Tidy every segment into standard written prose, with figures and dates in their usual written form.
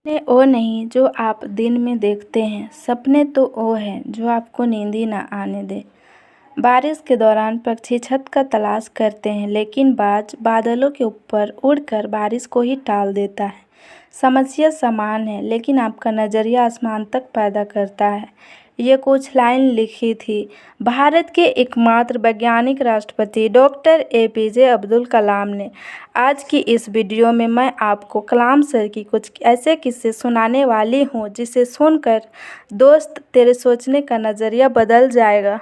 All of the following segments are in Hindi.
सपने वो नहीं जो आप दिन में देखते हैं, सपने तो वो हैं जो आपको नींद ही ना आने दें। बारिश के दौरान पक्षी छत का तलाश करते हैं, लेकिन बाज बादलों के ऊपर उड़कर बारिश को ही टाल देता है। समस्या समान है, लेकिन आपका नज़रिया आसमान तक पैदा करता है। ये कुछ लाइन लिखी थी भारत के एकमात्र वैज्ञानिक राष्ट्रपति डॉक्टर एपीजे अब्दुल कलाम ने। आज की इस वीडियो में मैं आपको कलाम सर की कुछ ऐसे किस्से सुनाने वाली हूँ जिसे सुनकर दोस्त तेरे सोचने का नज़रिया बदल जाएगा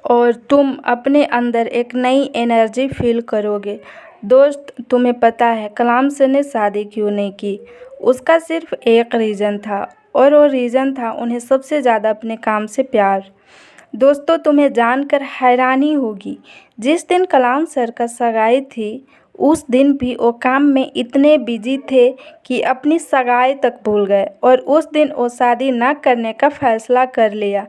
और तुम अपने अंदर एक नई एनर्जी फील करोगे। दोस्त, तुम्हें पता है कलाम सर ने शादी क्यों नहीं की? उसका सिर्फ एक रीज़न था, और वो रीज़न था उन्हें सबसे ज़्यादा अपने काम से प्यार। दोस्तों, तुम्हें जानकर हैरानी होगी, जिस दिन कलाम सर का सगाई थी उस दिन भी वो काम में इतने बिजी थे कि अपनी सगाई तक भूल गए, और उस दिन वो शादी न करने का फैसला कर लिया।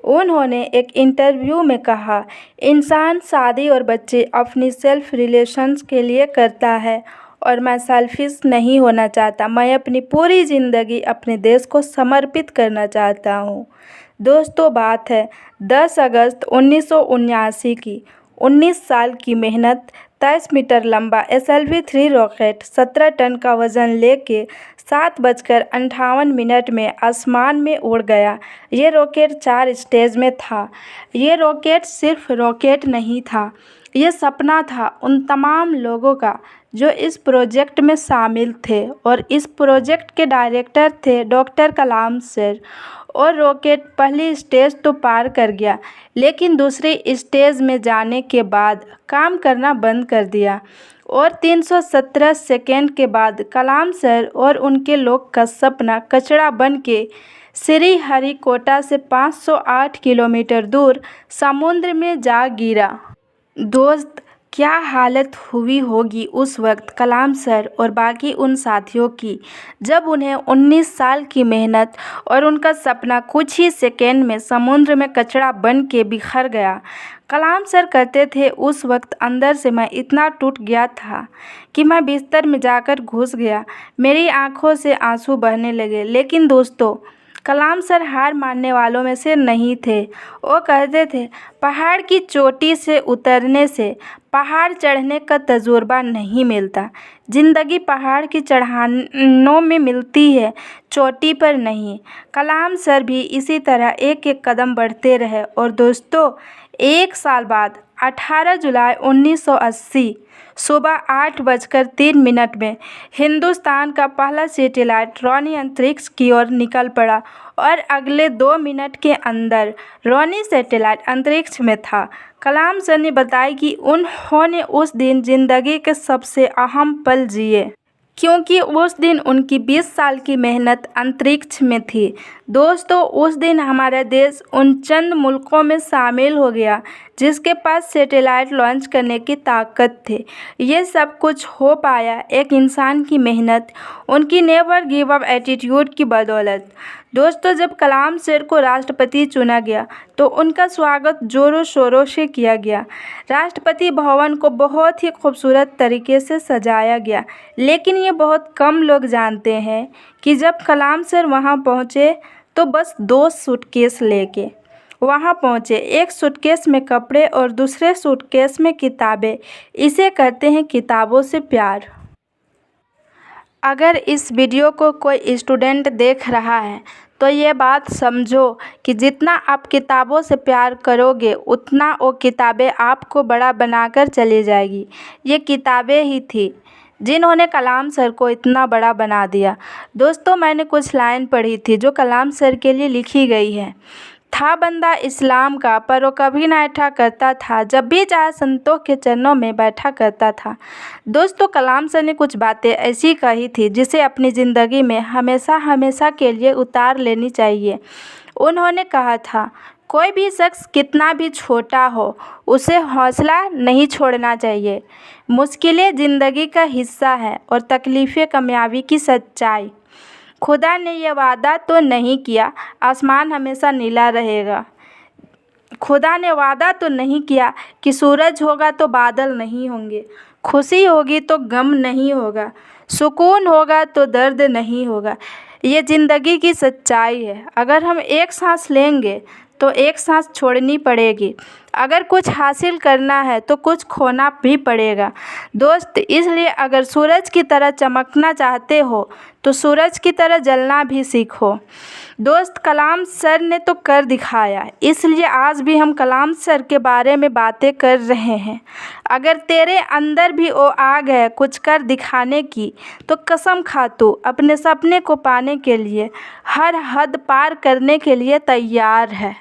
उन्होंने एक इंटरव्यू में कहा, इंसान शादी और बच्चे अपनी सेल्फ रिलेशंस के लिए करता है, और मैं सेल्फिश नहीं होना चाहता। मैं अपनी पूरी ज़िंदगी अपने देश को समर्पित करना चाहता हूँ। दोस्तों, बात है 10 अगस्त 1979 की। 19 साल की मेहनत, 23 मीटर लंबा SLV-3 रॉकेट 17 टन का वज़न लेके 7:58 में आसमान में उड़ गया। ये रॉकेट 4 स्टेज में था। ये रॉकेट सिर्फ रॉकेट नहीं था, ये सपना था उन तमाम लोगों का जो इस प्रोजेक्ट में शामिल थे, और इस प्रोजेक्ट के डायरेक्टर थे डॉक्टर कलाम सर। और रॉकेट पहली स्टेज तो पार कर गया, लेकिन दूसरी स्टेज में जाने के बाद काम करना बंद कर दिया, और 317 सेकेंड के बाद कलाम सर और उनके लोग का सपना कचरा बन के श्रीहरिकोटा से 508 किलोमीटर दूर समुद्र में जा गिरा। दोस्त, क्या हालत हुई होगी उस वक्त कलाम सर और बाकी उन साथियों की, जब उन्हें 19 साल की मेहनत और उनका सपना कुछ ही सेकेंड में समुद्र में कचरा बन के बिखर गया। कलाम सर कहते थे, उस वक्त अंदर से मैं इतना टूट गया था कि मैं बिस्तर में जाकर घुस गया। मेरी आंखों से आंसू बहने लगे। लेकिन दोस्तों, कलाम सर हार मानने वालों में से नहीं थे। वो कहते थे, पहाड़ की चोटी से उतरने से पहाड़ चढ़ने का तजुर्बा नहीं मिलता। ज़िंदगी पहाड़ की चढ़ानों में मिलती है, चोटी पर नहीं। कलाम सर भी इसी तरह एक एक कदम बढ़ते रहे। और दोस्तों, 1 साल बाद 18 जुलाई 1980 सुबह 8:03 में हिंदुस्तान का पहला सैटेलाइट रोनी अंतरिक्ष की ओर निकल पड़ा, और अगले 2 मिनट के अंदर रोनी सैटेलाइट अंतरिक्ष में था। कलाम सर ने बताया कि उन्होंने उस दिन ज़िंदगी के सबसे अहम पल जिए, क्योंकि उस दिन उनकी 20 साल की मेहनत अंतरिक्ष में थी। दोस्तों, उस दिन हमारा देश उन चंद मुल्कों में शामिल हो गया जिसके पास सैटेलाइट लॉन्च करने की ताकत थी। ये सब कुछ हो पाया एक इंसान की मेहनत, उनकी नेवर गिव अप एटीट्यूड की बदौलत। दोस्तों, जब कलाम सर को राष्ट्रपति चुना गया तो उनका स्वागत जोरों शोरों से किया गया। राष्ट्रपति भवन को बहुत ही खूबसूरत तरीके से सजाया गया, लेकिन ये बहुत कम लोग जानते हैं कि जब कलाम सर वहाँ पहुँचे तो बस 2 सूटकेस लेके वहाँ पहुँचे। एक सूटकेस में कपड़े और दूसरे सूटकेस में किताबें। इसे कहते हैं किताबों से प्यार। अगर इस वीडियो को कोई स्टूडेंट देख रहा है तो ये बात समझो कि जितना आप किताबों से प्यार करोगे, उतना वो किताबें आपको बड़ा बनाकर चली जाएगी। ये किताबें ही थी जिन्होंने कलाम सर को इतना बड़ा बना दिया। दोस्तों, मैंने कुछ लाइन पढ़ी थी जो कलाम सर के लिए लिखी गई है। था बंदा इस्लाम का, पर वो कभी ना ऐठा करता था, जब भी चाहे संतों के चरणों में बैठा करता था। दोस्तों, कलाम सर ने कुछ बातें ऐसी कही थी जिसे अपनी ज़िंदगी में हमेशा हमेशा के लिए उतार लेनी चाहिए। उन्होंने कहा था, कोई भी शख्स कितना भी छोटा हो, उसे हौसला नहीं छोड़ना चाहिए। मुश्किलें ज़िंदगी का हिस्सा है और तकलीफ़ें कामयाबी की सच्चाई। खुदा ने यह वादा तो नहीं किया आसमान हमेशा नीला रहेगा। खुदा ने वादा तो नहीं किया कि सूरज होगा तो बादल नहीं होंगे। खुशी होगी तो गम नहीं होगा, सुकून होगा तो दर्द नहीं होगा। ये ज़िंदगी की सच्चाई है। अगर हम एक सांस लेंगे तो एक सांस छोड़नी पड़ेगी। अगर कुछ हासिल करना है तो कुछ खोना भी पड़ेगा दोस्त। इसलिए अगर सूरज की तरह चमकना चाहते हो तो सूरज की तरह जलना भी सीखो दोस्त। कलाम सर ने तो कर दिखाया, इसलिए आज भी हम कलाम सर के बारे में बातें कर रहे हैं। अगर तेरे अंदर भी वो आग है कुछ कर दिखाने की, तो कसम खा तू अपने सपने को पाने के लिए हर हद पार करने के लिए तैयार है।